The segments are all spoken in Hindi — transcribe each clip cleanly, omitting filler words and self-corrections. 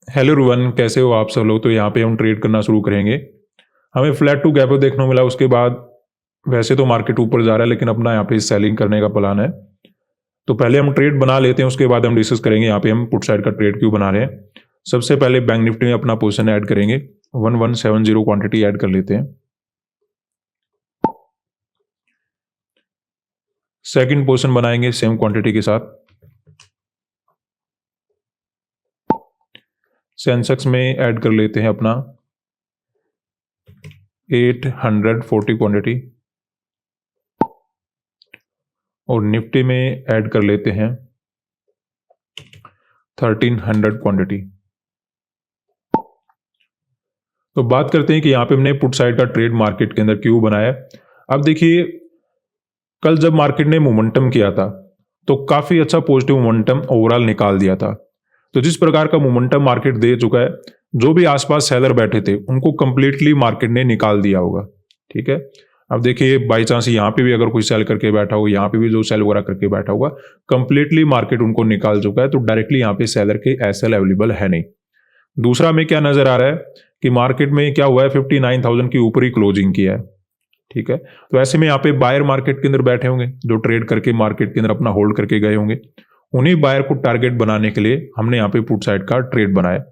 हेलो एवरीवन, कैसे हो आप सब लोग। तो यहाँ पे हम ट्रेड करना शुरू करेंगे। हमें फ्लैट टू गैप अप देखने को मिला। उसके बाद वैसे तो मार्केट ऊपर जा रहा है, लेकिन अपना यहाँ पे सेलिंग करने का प्लान है। तो पहले हम ट्रेड बना लेते हैं, उसके बाद हम डिस्कस करेंगे यहाँ पे हम पुट साइड का ट्रेड क्यों बना रहे हैं। सबसे पहले बैंक निफ्टी में अपना पोजिशन ऐड करेंगे। 1170 क्वांटिटी ऐड कर लेते हैं। सेकंड पोजिशन बनाएंगे सेम क्वांटिटी के साथ। सेंसेक्स में ऐड कर लेते हैं अपना 840 क्वांटिटी और निफ्टी में ऐड कर लेते हैं 1300 क्वांटिटी। तो बात करते हैं कि यहाँ पे हमने पुट साइड का ट्रेड मार्केट के अंदर क्यों बनाया। अब देखिए, कल जब मार्केट ने मोमेंटम किया था तो काफी अच्छा पॉजिटिव मोमेंटम ओवरऑल निकाल दिया था। तो जिस प्रकार का मोमेंटम मार्केट दे चुका है, जो भी आसपास सेलर बैठे थे उनको कंप्लीटली मार्केट ने निकाल दिया होगा। ठीक है, अब देखिए बाई चांस यहाँ पे भी अगर कोई सेल करके बैठा हो, यहाँ पे भी जो सेल वगैरह करके बैठा होगा, कंप्लीटली मार्केट उनको निकाल चुका है। तो डायरेक्टली यहाँ पे सेलर के एसएल अवेलेबल है नहीं। दूसरा में क्या नजर आ रहा है कि मार्केट में क्या हुआ है, 59,000 की ऊपर ही क्लोजिंग किया है। ठीक है, तो ऐसे में यहाँ पे बायर मार्केट के अंदर बैठे होंगे, जो ट्रेड करके मार्केट के अंदर अपना होल्ड करके गए होंगे। उन्हीं बायर को टारगेट बनाने के लिए हमने यहाँ पे पुट साइड का ट्रेड बनाया।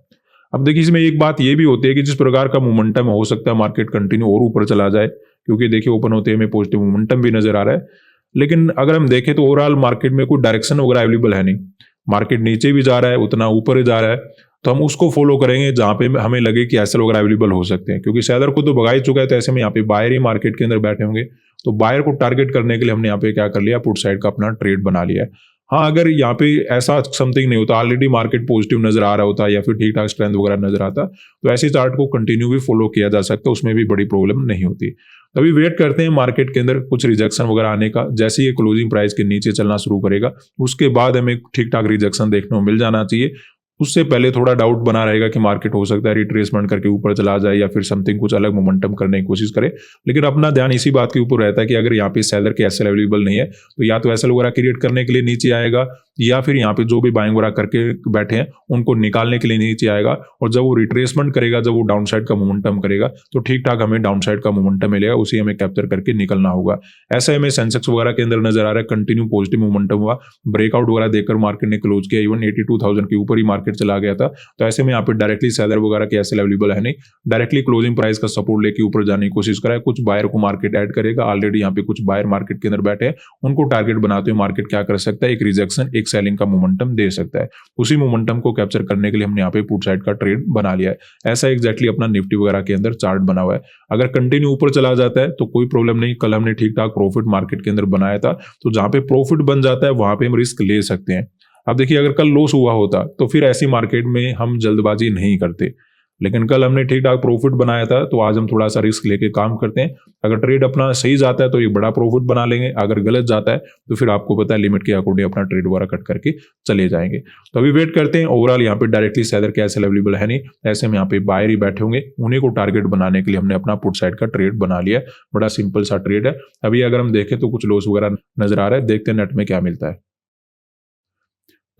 अब देखिए, इसमें एक बात ये भी होती है कि जिस प्रकार का मोमेंटम हो सकता है मार्केट कंटिन्यू और ऊपर चला जाए, क्योंकि देखिए ओपन होते हमें पॉजिटिव मोमेंटम भी नजर आ रहा है। लेकिन अगर हम देखें तो ओवरऑल मार्केट में कोई डायरेक्शन वगैरह अवेलेबल है नहीं। मार्केट नीचे भी जा रहा है, उतना ऊपर ही जा रहा है, तो हम उसको फॉलो करेंगे जहां पे हमें लगे कि एसएल वगैरह अवेलेबल हो सकते हैं, क्योंकि सेलर को तो भगा ही चुका है। तो ऐसे में यहाँ पे बायर ही मार्केट के अंदर बैठे होंगे। तो बायर को टारगेट करने के लिए हमने यहाँ पे क्या कर लिया, पुट साइड का अपना ट्रेड बना लिया है। हाँ, अगर यहाँ पे ऐसा समथिंग नहीं होता, ऑलरेडी मार्केट पॉजिटिव नजर आ रहा होता या फिर ठीक ठाक स्ट्रेंथ वगैरह नजर आता, तो ऐसे चार्ट को कंटिन्यू भी फॉलो किया जा सकता है, उसमें भी बड़ी प्रॉब्लम नहीं होती। अभी वेट करते हैं मार्केट के अंदर कुछ रिजेक्शन वगैरह आने का। जैसे ये क्लोजिंग प्राइस के नीचे चलना शुरू करेगा, उसके बाद हमें ठीक ठाक रिजेक्शन देखने को मिल जाना चाहिए। उससे पहले थोड़ा डाउट बना रहेगा कि मार्केट हो सकता है रिट्रेसमेंट करके ऊपर चला जाए या फिर समथिंग कुछ अलग मोमेंटम करने की कोशिश करे। लेकिन अपना ध्यान इसी बात के ऊपर रहता है कि अगर यहाँ पे सेलर के एसएल अवेलेबल नहीं है, तो या तो एसएल वगैरह क्रिएट करने के लिए नीचे आएगा, या फिर यहाँ पे जो भी बाइंग वगैरह करके बैठे हैं उनको निकालने के लिए नीचे आएगा। और जब वो रिट्रेसमेंट करेगा, जब वो डाउन साइड का मोमेंटम करेगा, तो ठीक ठाक हमें डाउन साइड का मोमेंटम मिलेगा, उसी हमें कैप्चर करके निकलना होगा। ऐसा हमें सेंसेक्स वगैरह के अंदर नजर आ रहा है, कंटिन्यू पॉजिटिव मोमेंटम हुआ, ब्रेकआउट वगैरह देकर मार्केट ने क्लोज किया। इवन 82,000 के ऊपर ही मार्केट चला गया था। तो ऐसे में यहाँ पे डायरेक्टली सेलर वगैरह के एसएल अवेलेबल है नहीं, डायरेक्टली क्लोजिंग प्राइस का सपोर्ट लेके ऊपर जाने की कोशिश करा है। कुछ बायर को मार्केट ऐड करेगा। ऑलरेडी यहाँ पे कुछ बायर मार्केट के अंदर बैठे हैं, उनको टारगेट बनाते हुए मार्केट क्या कर सकता है, एक रिजेक्शन, एक सेलिंग का मोमेंटम दे सकता है। उसी मोमेंटम को कैप्चर करने के लिए हमने यहाँ पे पुट साइड का ट्रेड बना लिया है। ऐसा एग्जैक्टली अपना निफ्टी वगैरह के अंदर चार्ट बना हुआ है। अगर कंटिन्यू ऊपर चला जाता है तो कोई प्रॉब्लम नहीं। कल हमने ठीक ठाक प्रॉफिट मार्केट के अंदर बनाया था, तो जहां पे प्रॉफिट बन जाता है वहां पे हम रिस्क ले सकते हैं। अब देखिए, अगर कल लॉस हुआ होता तो फिर ऐसी मार्केट में हम जल्दबाजी नहीं करते। लेकिन कल हमने ठीक ठाक प्रॉफिट बनाया था, तो आज हम थोड़ा सा रिस्क लेके काम करते हैं। अगर ट्रेड अपना सही जाता है तो ये बड़ा प्रॉफिट बना लेंगे, अगर गलत जाता है तो फिर आपको पता है लिमिट के अकॉर्डिंग अपना ट्रेड वगैरह कट करके चले जाएंगे। तो अभी वेट करते हैं। ओवरऑल यहाँ पे डायरेक्टली सेलर के एसएल अवेलेबल है नहीं, ऐसे में यहाँ पे बायर ही बैठे होंगे, उन्हीं को टारगेट बनाने के लिए हमने अपना पुट साइड का ट्रेड बना लिया। बड़ा सिंपल सा ट्रेड है। अभी अगर हम देखें तो कुछ लॉस वगैरह नजर आ रहा है, देखते हैं नेट में क्या मिलता है।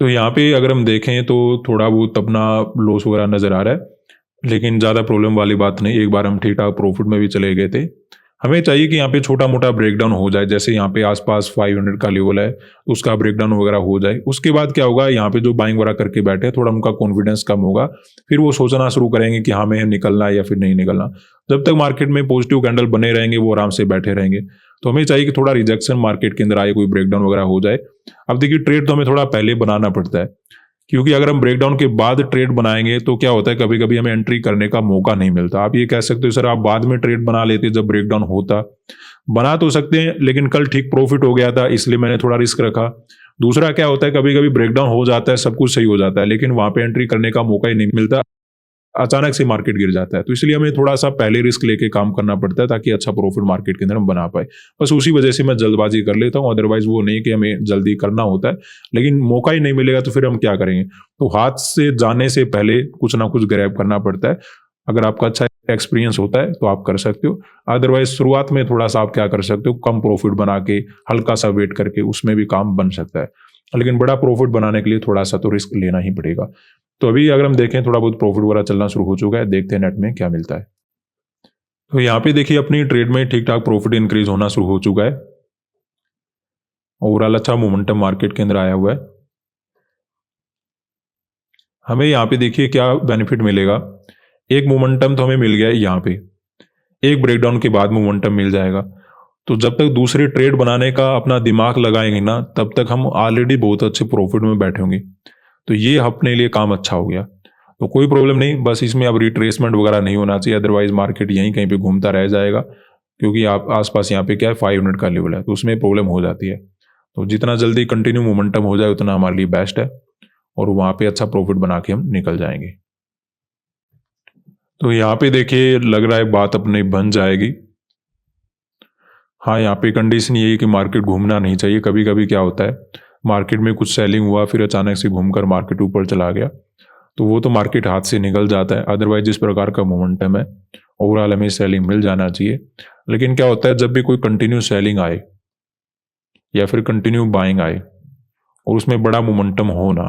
तो यहाँ पे अगर हम देखें तो थोड़ा बहुत अपना लॉस वगैरह नजर आ रहा है, लेकिन ज़्यादा प्रॉब्लम वाली बात नहीं। एक बार हम ठीक ठाक प्रॉफिट में भी चले गए थे। हमें चाहिए कि यहाँ पे छोटा मोटा ब्रेकडाउन हो जाए, जैसे यहाँ पे आसपास 500 का लेवल है, उसका ब्रेकडाउन वगैरह हो जाए। उसके बाद क्या होगा, यहाँ पे जो बाइंग वगैरह करके बैठे हैं, थोड़ा उनका कॉन्फिडेंस कम होगा, फिर वो सोचना शुरू करेंगे कि हमें निकलना है या फिर नहीं निकलना। जब तक मार्केट में पॉजिटिव कैंडल बने रहेंगे, वो आराम से बैठे रहेंगे। तो हमें चाहिए कि थोड़ा रिजेक्शन मार्केट के अंदर आए, कोई ब्रेकडाउन वगैरह हो जाए। अब देखिए, ट्रेड तो हमें थोड़ा पहले बनाना पड़ता है, क्योंकि अगर हम ब्रेकडाउन के बाद ट्रेड बनाएंगे तो क्या होता है, कभी कभी हमें एंट्री करने का मौका नहीं मिलता। आप ये कह सकते हो सर आप बाद में ट्रेड बना लेते जब ब्रेकडाउन होता। बना तो सकते हैं, लेकिन कल ठीक प्रॉफिट हो गया था, इसलिए मैंने थोड़ा रिस्क रखा। दूसरा क्या होता है, कभी कभी ब्रेकडाउन हो जाता है, सब कुछ सही हो जाता है, लेकिन वहां पे एंट्री करने का मौका ही नहीं मिलता, अचानक से मार्केट गिर जाता है। तो इसलिए हमें थोड़ा सा पहले रिस्क लेके काम करना पड़ता है, ताकि अच्छा प्रॉफिट मार्केट के अंदर हम बना पाए। बस उसी वजह से मैं जल्दबाजी कर लेता हूँ, अदरवाइज वो नहीं कि हमें जल्दी करना होता है, लेकिन मौका ही नहीं मिलेगा तो फिर हम क्या करेंगे। तो हाथ से जाने से पहले कुछ ना कुछ ग्रैब करना पड़ता है। अगर आपका अच्छा एक्सपीरियंस होता है तो आप कर सकते हो। अदरवाइज शुरुआत में थोड़ा सा आप क्या कर सकते हो, कम प्रॉफिट बना के हल्का सा वेट करके उसमें भी काम बन सकता है, लेकिन बड़ा प्रॉफिट बनाने के लिए थोड़ा सा तो रिस्क लेना ही पड़ेगा। तो अभी अगर हम देखें थोड़ा बहुत प्रॉफिट वगैरह चलना शुरू हो चुका है, देखते हैं नेट में क्या मिलता है। तो यहाँ पे देखिए अपनी ट्रेड में ठीक ठाक प्रॉफिट इंक्रीज होना शुरू हो चुका है। ओवरऑल अच्छा मोमेंटम मार्केट के अंदर आया हुआ है। हमें यहाँ पे देखिए क्या बेनिफिट मिलेगा। एक मोमेंटम तो हमें मिल गया है यहाँ पे, एक ब्रेकडाउन के बाद मोमेंटम मिल जाएगा। तो जब तक दूसरे ट्रेड बनाने का अपना दिमाग लगाएंगे ना, तब तक हम ऑलरेडी बहुत अच्छे प्रॉफिट में बैठे होंगे। तो ये अपने लिए काम अच्छा हो गया, तो कोई प्रॉब्लम नहीं। बस इसमें अब रिट्रेसमेंट वगैरह नहीं होना चाहिए, अदरवाइज मार्केट यहीं कहीं पे घूमता रह जाएगा, क्योंकि आप आसपास यहाँ पे क्या है 5 मिनट का लेवल है, तो उसमें प्रॉब्लम हो जाती है। तो जितना जल्दी कंटिन्यू मोमेंटम हो जाए उतना हमारे लिए बेस्ट है, और वहाँ पे अच्छा प्रॉफिट बना के हम निकल जाएंगे। तो यहाँ पे देखिए लग रहा है बात अपनी बन जाएगी। हाँ, यहाँ पे कंडीशन यही है कि मार्केट घूमना नहीं चाहिए। कभी कभी क्या होता है, मार्केट में कुछ सेलिंग हुआ, फिर अचानक से घूमकर मार्केट ऊपर चला गया, तो वो तो मार्केट हाथ से निकल जाता है। अदरवाइज जिस प्रकार का मोमेंटम है ओवरऑल हमें सेलिंग मिल जाना चाहिए। लेकिन क्या होता है, जब भी कोई कंटिन्यू सेलिंग आए या फिर कंटिन्यू बाइंग आए और उसमें बड़ा मोमेंटम हो ना,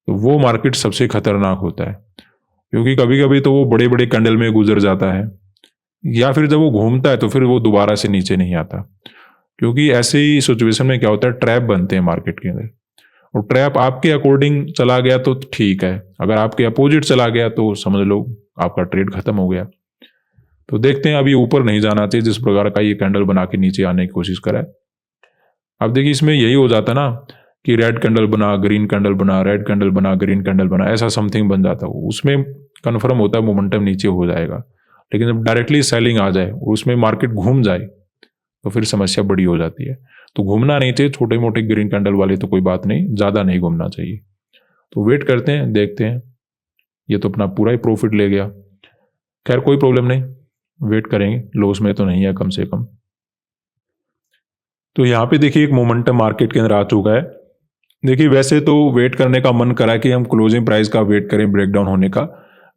तो वो मार्केट सबसे खतरनाक होता है, क्योंकि कभी कभी तो वो बड़े बड़े कैंडल में गुजर जाता है, या फिर जब वो घूमता है तो फिर वो दोबारा से नीचे नहीं आता। क्योंकि ऐसे ही सिचुएशन में क्या होता है, ट्रैप बनते हैं मार्केट के अंदर, और ट्रैप आपके अकॉर्डिंग चला गया तो ठीक है, अगर आपके अपोजिट चला गया तो समझ लो आपका ट्रेड खत्म हो गया। तो देखते हैं, अभी ऊपर नहीं जाना चाहिए जिस प्रकार का ये कैंडल बना के नीचे आने की कोशिश करा है। अब देखिए इसमें यही हो जाता ना कि रेड कैंडल बना, ग्रीन कैंडल बना, रेड कैंडल बना, ग्रीन कैंडल बना, ऐसा समथिंग बन जाता है। उसमें कन्फर्म होता है मोमेंटम नीचे हो जाएगा। लेकिन जब डायरेक्टली सेलिंग आ जाए और उसमें मार्केट घूम जाए तो फिर समस्या बड़ी हो जाती है। तो घूमना नहीं चाहिए, छोटे मोटे ग्रीन कैंडल वाले तो कोई बात नहीं, ज़्यादा नहीं घूमना चाहिए। तो वेट करते हैं, देखते हैं। ये तो अपना पूरा ही प्रॉफिट ले गया, खैर कोई प्रॉब्लम नहीं, वेट करेंगे, लॉस में तो नहीं है कम से कम। तो यहाँ पे देखिए एक मोमेंटम मार्केट के अंदर आ चुका है। देखिए वैसे तो वेट करने का मन करा कि हम क्लोजिंग प्राइस का वेट करें ब्रेकडाउन होने का,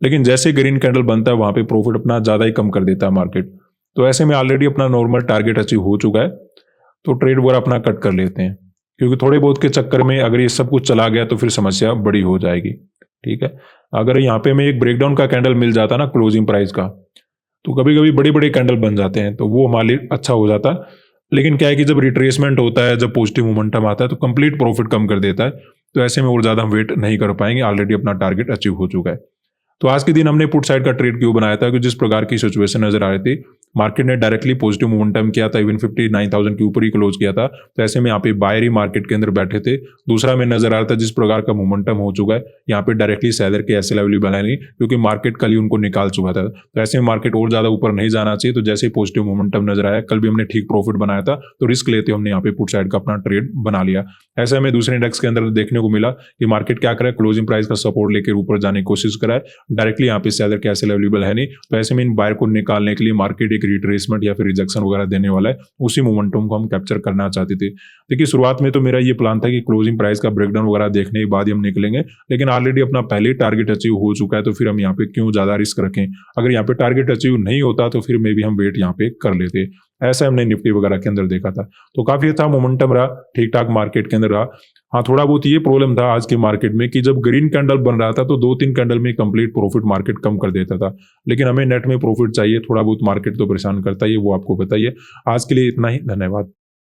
लेकिन जैसे ग्रीन कैंडल बनता है वहां पे प्रॉफिट अपना ज़्यादा ही कम कर देता है मार्केट। तो ऐसे में ऑलरेडी अपना नॉर्मल टारगेट अचीव हो चुका है, तो ट्रेड वगैरह अपना कट कर लेते हैं, क्योंकि थोड़े बहुत के चक्कर में अगर ये सब कुछ चला गया तो फिर समस्या बड़ी हो जाएगी। ठीक है, अगर यहाँ पे हमें एक ब्रेकडाउन का कैंडल मिल जाता ना क्लोजिंग प्राइस का, तो कभी कभी बड़े बड़े कैंडल बन जाते हैं, तो वो हमारे लिए अच्छा हो जाता। लेकिन क्या है कि जब रिट्रेसमेंट होता है, जब पॉजिटिव मोमेंटम आता है, तो कंप्लीट प्रॉफिट कम कर देता है। तो ऐसे में और ज़्यादा हम वेट नहीं कर पाएंगे, ऑलरेडी अपना टारगेट अचीव हो चुका है। तो आज के दिन हमने पुट साइड का ट्रेड क्यों बनाया था, कि जिस प्रकार की सिचुएशन नजर आ रही थी, मार्केट ने डायरेक्टली पॉजिटिव मोमेंटम किया था, इवन 59,000 के ऊपर ही क्लोज किया था। तो ऐसे में यहाँ पे बायर ही मार्केट के अंदर बैठे थे। दूसरा में नजर आ रहा था जिस प्रकार का मोमेंटम हो चुका है, यहाँ पे डायरेक्टली सेलर के ऐसे लेवल बनाए नहीं, क्योंकि मार्केट कल ही उनको निकाल चुका था। तो ऐसे में मार्केट और ज्यादा ऊपर नहीं जाना चाहिए। तो जैसे पॉजिटिव मोमेंटम नजर आया, कल भी हमने ठीक प्रॉफिट बनाया था, तो रिस्क लेते हमने यहाँ पे पुट साइड का अपना ट्रेड बना लिया। ऐसे हमें दूसरे इंडेक्स के अंदर देखने को मिला कि मार्केट क्या करे, क्लोजिंग प्राइस का सपोर्ट लेकर ऊपर जाने की कोशिश करा है, डायरेक्टली यहाँ पे सेलर के ऐसे अवेलेबल है नहीं। तो ऐसे में इन बायर को निकालने के लिए मार्केट एक रिट्रेसमेंट या फिर रिजेक्शन वगैरह देने वाला है, उसी मोमेंटम को हम कैप्चर करना चाहते थे। देखिए शुरुआत में तो मेरा ये प्लान था कि क्लोजिंग प्राइस का ब्रेकडाउन वगैरह देखने के बाद ही हम निकलेंगे, लेकिन ऑलरेडी अपना पहले टारगेट अचीव हो चुका है, तो फिर हम यहाँ पे क्यों ज्यादा रिस्क रखें। अगर यहाँ पे टारगेट अचीव नहीं होता तो फिर मे भी हम वेट यहाँ पे कर लेते। ऐसा हमने निफ्टी वगैरह के अंदर देखा था। तो काफी अच्छा मोमेंटम रहा, ठीक ठाक मार्केट के अंदर रहा। हाँ, थोड़ा बहुत ये प्रॉब्लम था आज के मार्केट में कि जब ग्रीन कैंडल बन रहा था तो 2-3 कैंडल में कंप्लीट प्रॉफिट मार्केट कम कर देता था। लेकिन हमें नेट में प्रॉफिट चाहिए, थोड़ा बहुत मार्केट तो परेशान करता ही है, वो आपको बताइए। आज के लिए इतना ही, धन्यवाद।